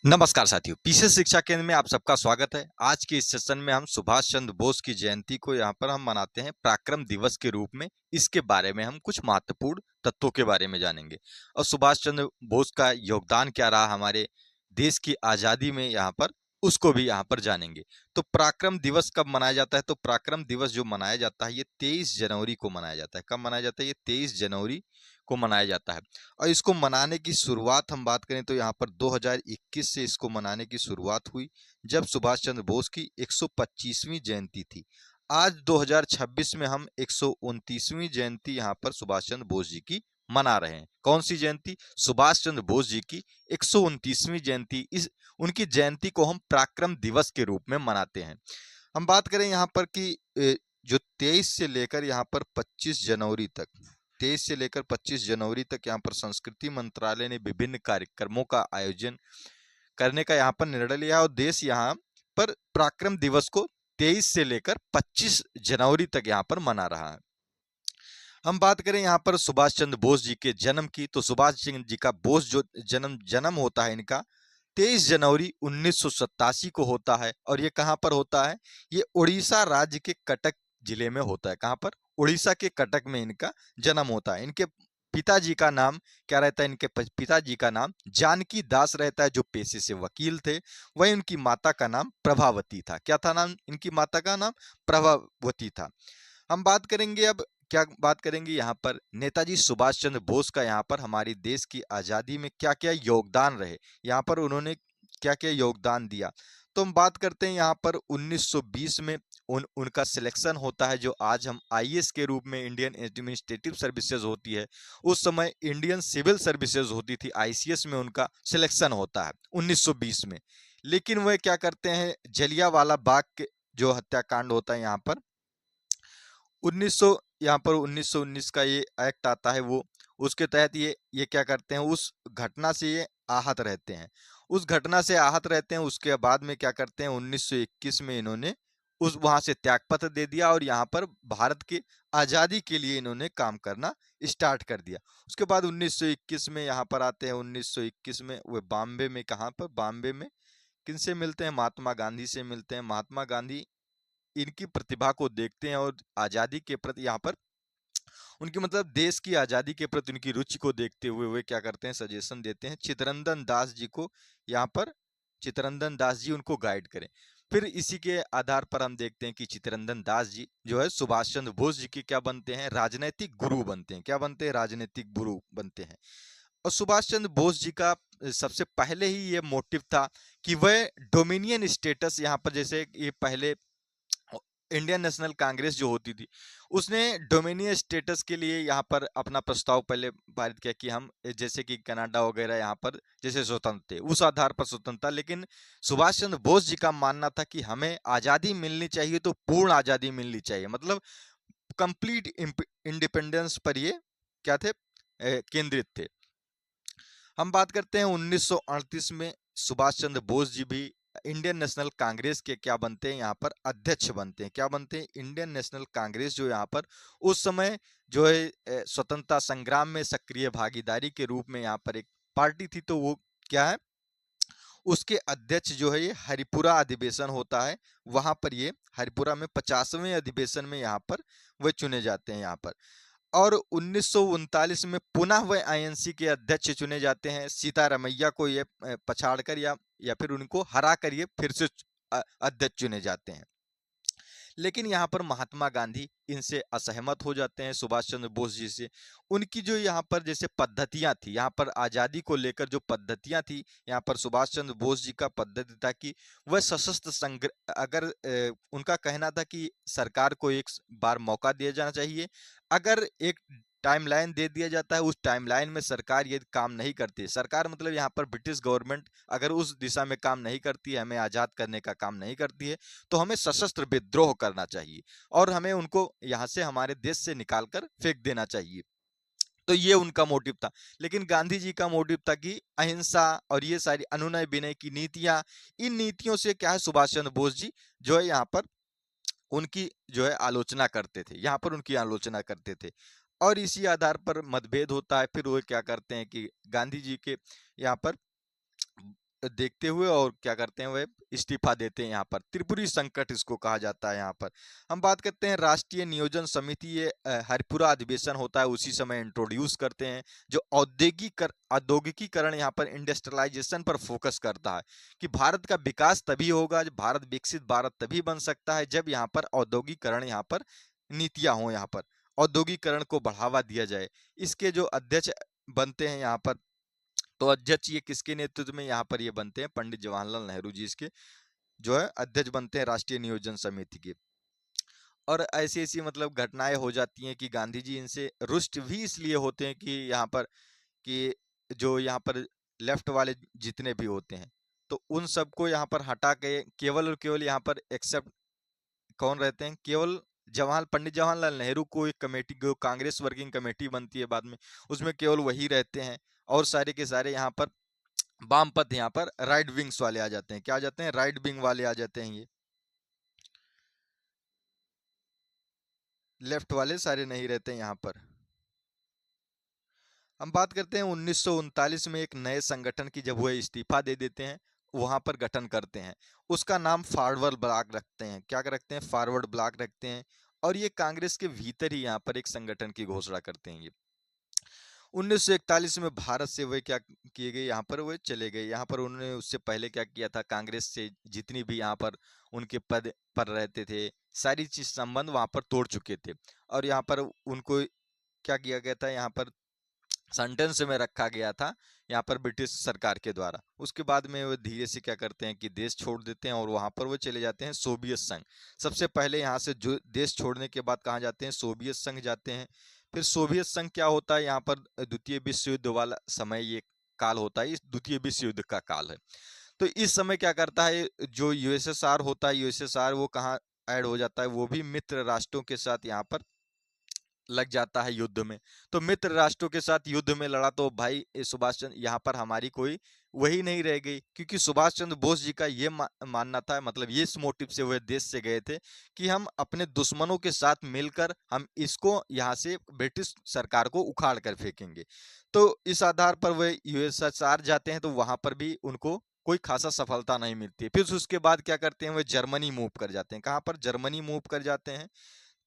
नमस्कार साथियों, पीछे शिक्षा केंद्र में आप सबका स्वागत है। आज के इस सेशन में हम सुभाष चंद्र बोस की जयंती को यहाँ पर हम मनाते हैं पराक्रम दिवस के रूप में। इसके बारे में हम कुछ महत्वपूर्ण तत्वों के बारे में जानेंगे और सुभाष चंद्र बोस का योगदान क्या रहा हमारे देश की आज़ादी में, यहाँ पर उसको भी यहाँ पर जानेंगे। तो पराक्रम दिवस कब मनाया जाता है? तो पराक्रम दिवस जो मनाया जाता है ये 23 जनवरी को मनाया जाता है। कब मनाया जाता है? ये 23 जनवरी को मनाया जाता है। और इसको मनाने की शुरुआत हम बात करें तो यहाँ पर 2021 से इसको मनाने की शुरुआत हुई, जब सुभाष चंद्र बोस की 125वीं जयंती थी। आज 2026 में हम 129वीं जयंती यहाँ पर सुभाष चंद्र बोस जी की मना रहे हैं। कौन सी जयंती? सुभाष चंद्र बोस जी की 129वीं जयंती। इस उनकी जयंती को हम पराक्रम दिवस के रूप में मनाते हैं। हम बात करें यहाँ पर कि जो 23 से लेकर यहाँ पर 25 जनवरी तक 23 से लेकर 25 जनवरी तक यहाँ पर संस्कृति मंत्रालय ने विभिन्न कार्यक्रमों का आयोजन करने का यहाँ पर निर्णय लिया और देश यहाँ पर पराक्रम दिवस को 23 से लेकर 25 जनवरी तक यहाँ पर मना रहा है। हम बात करें यहाँ पर सुभाष चंद्र बोस जी के जन्म की, तो सुभाष चंद्र जी का बोस जो जन्म होता है इनका 23 जनवरी 1987 को होता है। और ये कहाँ पर होता है? ये उड़ीसा राज्य के कटक जिले में होता है। कहाँ पर? उड़ीसा के कटक में इनका जन्म होता है। इनके पिताजी का नाम क्या रहता है? इनके पिताजी का नाम जानकी दास रहता है, जो पेशे से वकील थे। वहीं उनकी माता का नाम प्रभावती था। क्या था नाम? इनकी माता का नाम प्रभावती था। हम बात करेंगे अब, क्या बात करेंगे यहाँ पर नेताजी सुभाष चंद्र बोस का यहाँ पर हमारी देश की आज़ादी में क्या क्या योगदान रहे, यहाँ पर उन्होंने क्या क्या योगदान दिया। तो हम बात करते हैं यहाँ पर 1920 में उनका सिलेक्शन होता है, जो आज हम आईएएस के रूप में इंडियन एडमिनिस्ट्रेटिव सर्विसेज होती है, उस समय इंडियन सिविल सर्विसेज होती थी, आईसीएस में उनका सिलेक्शन होता है 1920 में। लेकिन वह क्या करते हैं, जलियांवाला बाग के जो हत्याकांड होता है यहाँ पर 1900 यहाँ पर 1919 का ये एक्ट आता है, वो उसके तहत ये क्या करते हैं, उस घटना से ये आहत रहते हैं। उस घटना से आहत रहते हैं, उसके बाद में क्या करते हैं, 1921 में इन्होंने उस वहां से त्यागपत्र दे दिया और यहाँ पर भारत की आज़ादी के लिए इन्होंने काम करना स्टार्ट कर दिया। उसके बाद 1921 में यहाँ पर आते हैं। 1921 में वे बॉम्बे में, कहाँ पर? बॉम्बे में किनसे मिलते हैं? महात्मा गांधी से मिलते हैं। महात्मा गांधी इनकी प्रतिभा को देखते हैं और आज़ादी के प्रति यहाँ पर उनकी मतलब देश की आज़ादी के प्रति उनकी रुचि को देखते हुए वे क्या करते हैं, सजेशन देते हैं चित्तरंजन दास जी को, यहाँ पर चित्तरंजन दास जी उनको गाइड करें। फिर इसी के आधार पर हम देखते हैं कि चित्तरंजन दास जी जो है सुभाष चंद्र बोस जी के क्या बनते हैं, राजनीतिक गुरु बनते हैं। क्या बनते हैं? राजनीतिक गुरु बनते हैं। और सुभाष चंद्र बोस जी का सबसे पहले ही ये मोटिव था कि वह डोमिनियन स्टेटस, यहाँ पर जैसे ये पहले इंडियन नेशनल कांग्रेस जो होती थी, उसने डोमिनियन स्टेटस के लिए यहाँ पर अपना प्रस्ताव पहले पारित किया कि हम जैसे कि कनाडा वगैरह यहाँ पर जैसे स्वतंत्र थे, उस आधार पर स्वतंत्र था। लेकिन सुभाष चंद्र बोस जी का मानना था कि हमें आज़ादी मिलनी चाहिए तो पूर्ण आज़ादी मिलनी चाहिए, मतलब कंप्लीट इंडिपेंडेंस पर ये क्या थे, केंद्रित थे। हम बात करते हैं 1938 में सुभाष चंद्र बोस जी भी इंडियन नेशनल कांग्रेस के क्या बनते हैं, यहाँ पर अध्यक्ष बनते हैं। क्या बनते हैं? इंडियन नेशनल कांग्रेस जो यहाँ पर उस समय जो है स्वतंत्रता संग्राम में सक्रिय भागीदारी के रूप में यहाँ पर एक पार्टी थी, तो वो क्या है, उसके अध्यक्ष जो है ये हरिपुरा अधिवेशन होता है, वहां पर ये हरिपुरा में 50वें अधिवेशन में यहाँ पर वे चुने जाते हैं यहाँ पर। और 1939 में पुनः वह आईएनसी के अध्यक्ष चुने जाते हैं, सीतारमैया को ये पछाड़कर या फिर उनको हरा कर ये फिर से अध्यक्ष चुने जाते हैं। लेकिन यहाँ पर महात्मा गांधी इनसे असहमत हो जाते हैं, सुभाष चंद्र बोस जी से। उनकी जो यहाँ पर जैसे पद्धतियाँ थी, यहाँ पर आज़ादी को लेकर जो पद्धतियाँ थी, यहाँ पर सुभाष चंद्र बोस जी का पद्धति था कि वह सशस्त्र संग्रह, अगर उनका कहना था कि सरकार को एक बार मौका दिया जाना चाहिए। अगर एक टाइमलाइन दे दिया जाता है, उस टाइमलाइन में सरकार यदि काम नहीं करती, सरकार मतलब यहाँ पर ब्रिटिश गवर्नमेंट अगर उस दिशा में काम नहीं करती है, हमें आज़ाद करने का काम नहीं करती है, तो हमें सशस्त्र विद्रोह करना चाहिए और हमें उनको यहाँ से, हमारे देश से निकाल कर फेंक देना चाहिए। तो ये उनका मोटिव था। लेकिन गांधी जी का मोटिव था कि अहिंसा और ये सारी अनुनय विनय की नीतियां, इन नीतियों से क्या है, सुभाष चंद्र बोस जी जो है यहाँ पर उनकी जो है आलोचना करते थे, यहाँ पर उनकी आलोचना करते थे। और इसी आधार पर मतभेद होता है। फिर वो क्या करते हैं कि गांधी जी के यहाँ पर देखते हुए और क्या करते हैं, वह इस्तीफा देते हैं। यहाँ पर त्रिपुरी संकट इसको कहा जाता है। यहाँ पर हम बात करते हैं राष्ट्रीय नियोजन समिति, ये हरिपुरा अधिवेशन होता है उसी समय इंट्रोड्यूस करते हैं, जो औद्योगिकीकरण यहाँ पर इंडस्ट्रियलाइजेशन पर फोकस करता है कि भारत का विकास तभी होगा, जब भारत विकसित भारत तभी बन सकता है जब यहाँ पर औद्योगिकरण, यहाँ पर नीतियां हो, यहाँ पर औद्योगिकरण को बढ़ावा दिया जाए। इसके जो अध्यक्ष बनते हैं यहाँ पर, तो अध्यक्ष ये किसके नेतृत्व में यहाँ पर ये बनते हैं, पंडित जवाहरलाल नेहरू जी इसके जो है अध्यक्ष बनते हैं राष्ट्रीय नियोजन समिति के। और ऐसी ऐसी मतलब घटनाएं हो जाती हैं कि गांधी जी इनसे रुष्ट भी इसलिए होते हैं कि यहाँ पर कि जो यहाँ पर लेफ्ट वाले जितने भी होते हैं, तो उन सबको यहाँ पर हटा के केवल और केवल यहाँ पर एक्सेप्ट कौन रहते हैं, केवल पंडित जवाहरलाल नेहरू को एक कमेटी, जो कांग्रेस वर्किंग कमेटी बनती है बाद में, उसमें केवल वही रहते हैं। और सारे के सारे यहाँ पर वामपंथ, यहाँ पर राइट विंग्स वाले आ जाते हैं। क्या आ जाते हैं, राइट विंग वाले आ जाते हैं। ये लेफ्ट वाले सारे नहीं रहते हैं यहाँ पर। हम बात करते हैं 1939 में एक नए संगठन की, जब वह इस्तीफा दे देते हैं, वहां पर गठन करते हैं। उसका नाम फॉरवर्ड ब्लॉक रखते हैं। क्या रखते हैं, फॉरवर्ड ब्लॉक रखते हैं। और ये कांग्रेस के भीतर ही यहाँ पर एक संगठन की घोषणा करते हैं। ये 1941 में भारत से वे क्या किए गए, यहाँ पर वे चले गए। यहाँ पर उन्होंने उससे पहले क्या किया था, कांग्रेस से जितनी भी यहाँ पर उनके पद पर रहते थे, सारी चीज संबंध वहां पर तोड़ चुके थे। और यहाँ पर उनको क्या किया गया था, यहाँ पर सेंटेंस में रखा गया था यहाँ पर ब्रिटिश सरकार के द्वारा। उसके बाद में वो धीरे से क्या करते हैं कि देश छोड़ देते हैं और वहां पर वो चले जाते हैं सोवियत संघ। सबसे पहले यहाँ से जो देश छोड़ने के बाद कहाँ जाते हैं, सोवियत संघ जाते हैं। फिर सोवियत संघ क्या होता है, यहाँ पर द्वितीय विश्व युद्ध वाला समय ये काल होता है, इस द्वितीय विश्व युद्ध का काल है। तो इस समय क्या करता है, जो यूएसएसआर होता है, यूएसएसआर वो कहाँ ऐड हो जाता है, वो भी मित्र राष्ट्रों के साथ यहाँ पर लग जाता है युद्ध में। तो मित्र राष्ट्रों के साथ युद्ध में लड़ा तो भाई सुभाष चंद्र, यहाँ पर हमारी कोई वही नहीं रह गई, क्योंकि सुभाष चंद्र बोस जी का ये मानना था, मतलब ये इस मोटिव से वह देश से गए थे कि हम अपने दुश्मनों के साथ मिलकर हम इसको यहाँ से ब्रिटिश सरकार को उखाड़ कर फेंकेंगे। तो इस आधार पर वह यूएसएसआर जाते हैं, तो वहां पर भी उनको कोई खासा सफलता नहीं मिलती है। फिर उसके बाद क्या करते हैं, वह जर्मनी मूव कर जाते हैं। कहाँ पर, जर्मनी मूव कर जाते हैं।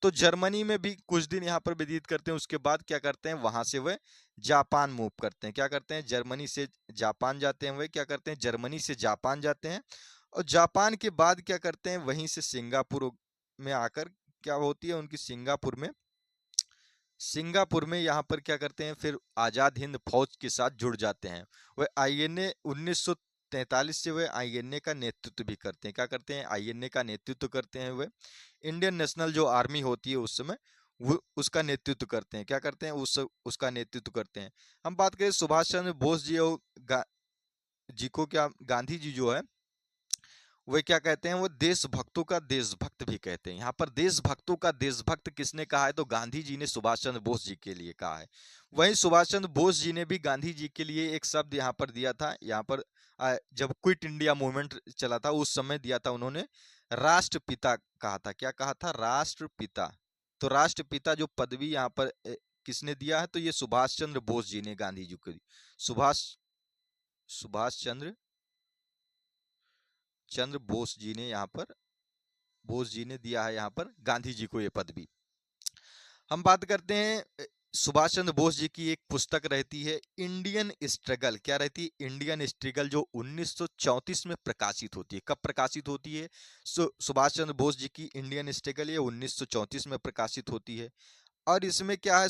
तो जर्मनी में भी कुछ दिन यहाँ पर व्यतीत करते हैं। उसके बाद क्या करते हैं, वहां से वह जापान मूव करते हैं। क्या करते हैं, जर्मनी से जापान जाते हैं। वह क्या करते हैं, जर्मनी से जापान जाते हैं। और जापान के बाद क्या करते हैं, वहीं से सिंगापुर में आकर क्या होती है उनकी, सिंगापुर में यहाँ पर क्या करते हैं, फिर आजाद हिंद फौज के साथ जुड़ जाते हैं। वह आईएनए 1943 से वह आईएनए का नेतृत्व भी करते हैं। क्या करते हैं, आईएनए का नेतृत्व करते हैं। वह इंडियन नेशनल जो आर्मी होती है उस समय, वो उसका नेतृत्व करते हैं। क्या करते हैं, उसका नेतृत्व करते हैं। हम बात करें सुभाष चंद्र बोस जी और जी को, क्या गांधी जी जो है वे क्या कहते हैं, वो देशभक्तों का देशभक्त भी कहते हैं। यहाँ पर देशभक्तों का देशभक्त किसने कहा है, तो गांधी जी ने सुभाष चंद्र बोस जी के लिए कहा है। वहीं सुभाष चंद्र बोस जी ने भी गांधी जी के लिए एक शब्द यहाँ पर दिया था। यहाँ पर जब क्विट इंडिया मूवमेंट चला था उस समय दिया था उन्होंने, राष्ट्रपिता कहा था। क्या कहा था, राष्ट्रपिता। तो राष्ट्रपिता जो पदवी यहाँ पर किसने दिया है, तो ये सुभाष चंद्र बोस जी ने गांधी जी को दी। सुभाष सुभाष चंद्र चंद्र बोस जी ने यहाँ पर, बोस जी ने दिया है यहाँ पर गांधी जी को ये पदवी। हम बात करते हैं सुभाष चंद्र बोस जी की एक पुस्तक रहती है इंडियन स्ट्रगल। क्या रहती है, इंडियन स्ट्रगल, जो 1934 में प्रकाशित होती है। कब प्रकाशित होती है, सुभाष चंद्र बोस जी की इंडियन स्ट्रगल ये 1934 में प्रकाशित होती है। और इसमें क्या है,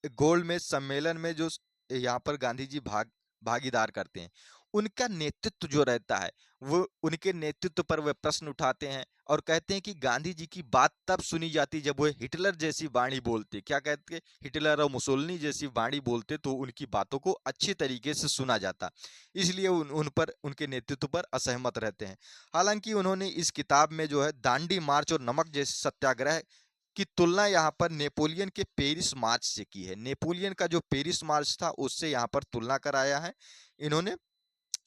गोल्ड में सम्मेलन में जो यहाँ पर गांधी जी भागीदार करते हैं, उनका नेतृत्व जो रहता है, वो उनके नेतृत्व पर वे प्रश्न उठाते हैं और कहते हैं कि गांधी जी की बात तब सुनी जाती जब वो हिटलर जैसी वाणी बोलते। क्या कहते, हिटलर और मुसोलिनी जैसी वाणी बोलते तो उनकी बातों को अच्छी तरीके से सुना जाता। इसलिए उन पर, उनके नेतृत्व पर असहमत रहते हैं। हालांकि उन्होंने इस किताब में जो है दांडी मार्च और नमक जैसे सत्याग्रह की तुलना यहाँ पर नेपोलियन के पेरिस मार्च से की है। नेपोलियन का जो पेरिस मार्च था उससे यहाँ पर तुलना कराया है इन्होंने,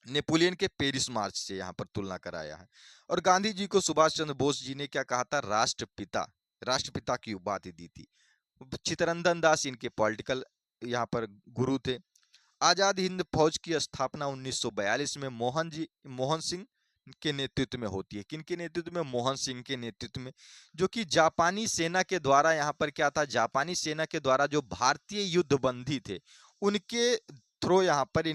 नेपोलियन के पेरिस मार्च से यहाँ पर तुलना कराया है। और गांधी जी को सुभाष चंद्र बोस जी ने क्या कहा था, राष्ट्रपिता, राष्ट्रपिता की उपाधि दी थी। चित्तरंजन दास इनके पॉलिटिकल यहाँ पर गुरु थे। आजाद हिंद फौज की स्थापना 1942 में मोहन सिंह के नेतृत्व में होती है। किनके नेतृत्व में? मोहन सिंह के नेतृत्व में, जो कि जापानी सेना के द्वारा यहाँ पर क्या था, जापानी सेना के द्वारा जो भारतीय युद्धबंदी थे उनके थ्रू यहाँ पर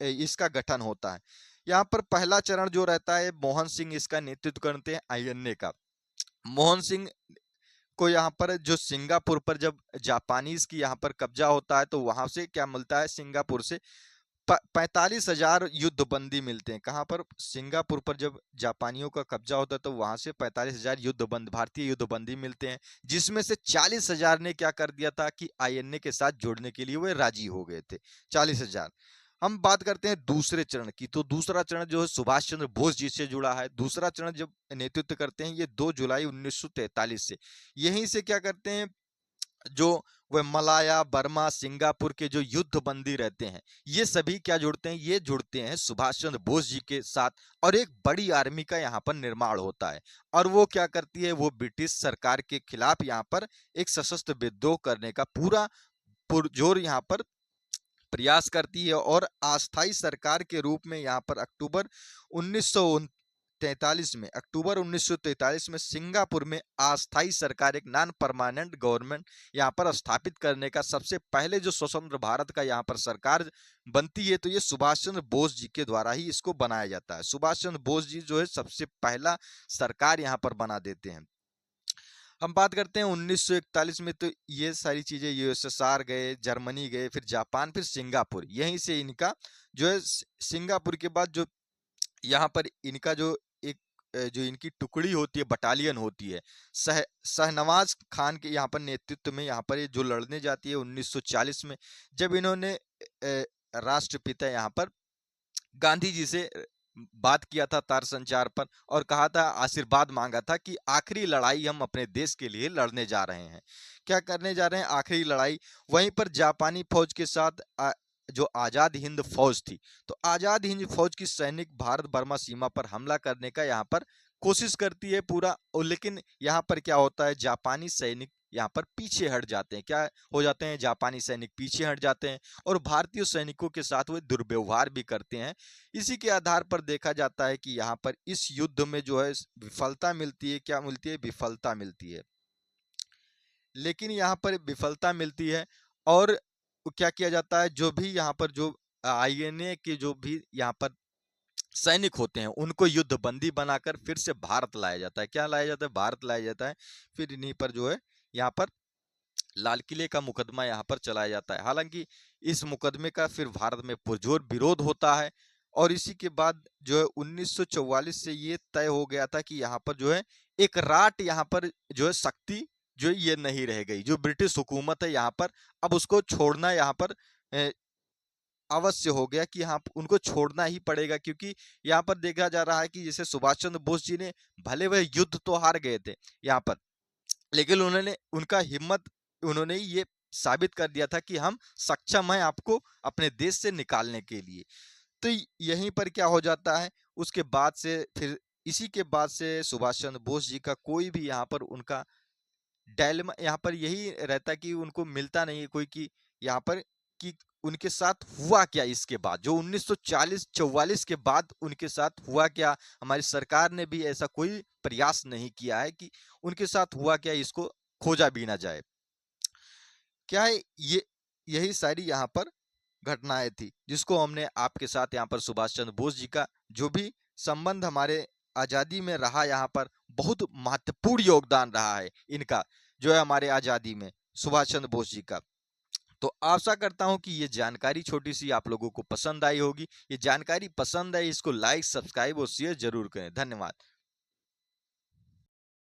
इसका गठन होता है। यहाँ पर पहला चरण जो रहता है, मोहन सिंह इसका नेतृत्व करते हैं आईएनए का। मोहन सिंह को यहाँ पर जो सिंगापुर पर जब जापानीज की यहाँ पर कब्जा होता है तो वहां से क्या मिलता है, सिंगापुर से 45,000 युद्धबंदी मिलते हैं। कहाँ पर? सिंगापुर पर जब जापानियों का कब्जा होता है तो वहां से 45,000 भारतीय युद्धबंदी मिलते हैं, जिसमें से 40,000 ने क्या कर दिया था कि आईएनए के साथ जोड़ने के लिए वे राजी हो गए थे। 40,000। हम बात करते हैं दूसरे चरण की, तो दूसरा चरण जो है सुभाष चंद्र बोस जी से जुड़ा है। दूसरा चरण जब नेतृत्व करते हैं ये 2 जुलाई 1943 से, यहीं से क्या करते हैं, जो वह मलाया, बर्मा, सिंगापुर के जो युद्धबंदी रहते हैं ये सभी क्या जुड़ते हैं, ये जुड़ते हैं सुभाष चंद्र बोस जी के साथ, और एक बड़ी आर्मी का यहाँ पर निर्माण होता है। और वो क्या करती है, वो ब्रिटिश सरकार के खिलाफ यहाँ पर एक सशस्त्र विद्रोह करने का पूरा पुरजोर यहाँ पर प्रयास करती है। और अस्थायी सरकार के रूप में यहाँ पर अक्टूबर 1943 में सिंगापुर में अस्थायी सरकार, एक नॉन परमानेंट गवर्नमेंट यहाँ पर स्थापित करने का सबसे पहले जो स्वतंत्र भारत का यहाँ पर सरकार बनती है, तो ये सुभाष चंद्र बोस जी के द्वारा ही इसको बनाया जाता है। सुभाष चंद्र बोस जी जो है सबसे पहला सरकार यहाँ पर बना देते हैं। हम बात करते हैं 1941 में, तो ये सारी चीजें यूएसएसआर गए, जर्मनी गए, फिर जापान, फिर सिंगापुर, यहीं से इनका जो है सिंगापुर के बाद जो यहाँ पर इनका जो एक जो इनकी टुकड़ी होती है, बटालियन होती है, शहनवाज खान के यहाँ पर नेतृत्व में यहाँ पर जो लड़ने जाती है 1940 में, जब इन्होंने राष्ट्रपिता यहाँ पर गांधी जी से बात किया था तार संचार पर, और कहा था, आशीर्वाद मांगा था कि आखिरी लड़ाई हम अपने देश के लिए लड़ने जा रहे हैं। क्या करने जा रहे हैं? आखिरी लड़ाई। वहीं पर जापानी फौज के साथ जो आजाद हिंद फौज थी, तो आजाद हिंद फौज की सैनिक भारत बर्मा सीमा पर हमला करने का यहाँ पर कोशिश करती है पूरा, और लेकिन यहाँ पर क्या होता है, जापानी सैनिक यहाँ पर पीछे हट जाते हैं। क्या हो जाते हैं? जापानी सैनिक पीछे हट जाते हैं और भारतीय सैनिकों के साथ वे दुर्व्यवहार भी करते हैं। इसी के आधार पर देखा जाता है कि यहाँ पर इस युद्ध में जो है विफलता मिलती है। क्या मिलती है? विफलता मिलती है। लेकिन यहाँ पर विफलता मिलती है, और क्या किया जाता है, जो भी यहाँ पर जो आईएनए के जो भी यहाँ पर सैनिक होते हैं उनको युद्धबंदी बनाकर फिर से भारत लाया जाता है। क्या लाया जाता है? भारत लाया जाता है। फिर इन्हीं पर जो है यहाँ पर लाल किले का मुकदमा यहाँ पर चलाया जाता है। हालांकि इस मुकदमे का फिर भारत में पुरजोर विरोध होता है, और इसी के बाद जो है 1944 से ये तय हो गया था कि यहाँ पर जो है एक राट यहाँ पर जो है शक्ति जो ये नहीं रह गई। जो ब्रिटिश हुकूमत है यहाँ पर, अब उसको छोड़ना यहाँ पर अवश्य हो गया कि हाँ उनको छोड़ना ही पड़ेगा, क्योंकि यहाँ पर देखा जा रहा है कि जैसे सुभाष चंद्र बोस जी ने, भले वह युद्ध तो हार गए थे यहाँ पर, लेकिन उन्होंने ये साबित कर दिया था कि हम सक्षम हैं आपको अपने देश से निकालने के लिए। तो यहीं पर क्या हो जाता है, उसके बाद से फिर इसी के बाद से सुभाष चंद्र बोस जी का कोई भी यहाँ पर उनका डायलेमा यहाँ पर यही रहता है कि उनको मिलता नहीं है कोई, कि यहाँ पर कि उनके साथ हुआ क्या इसके बाद, जो 1944 के बाद उनके साथ हुआ क्या। हमारी सरकार ने भी ऐसा कोई प्रयास नहीं किया है कि उनके साथ हुआ क्या इसको खोजा भी ना जाए। क्या है ये, यही सारी यहाँ पर घटनाएं थी जिसको हमने आपके साथ यहाँ पर सुभाष चंद्र बोस जी का जो भी संबंध हमारे आजादी में रहा, यहाँ पर बहुत महत्वपूर्ण योगदान रहा है इनका जो है हमारे आजादी में, सुभाष चंद्र बोस जी का। तो आशा करता हूं कि ये जानकारी छोटी सी आप लोगों को पसंद आई होगी। ये जानकारी पसंद आई, इसको लाइक, सब्सक्राइब और शेयर जरूर करें। धन्यवाद।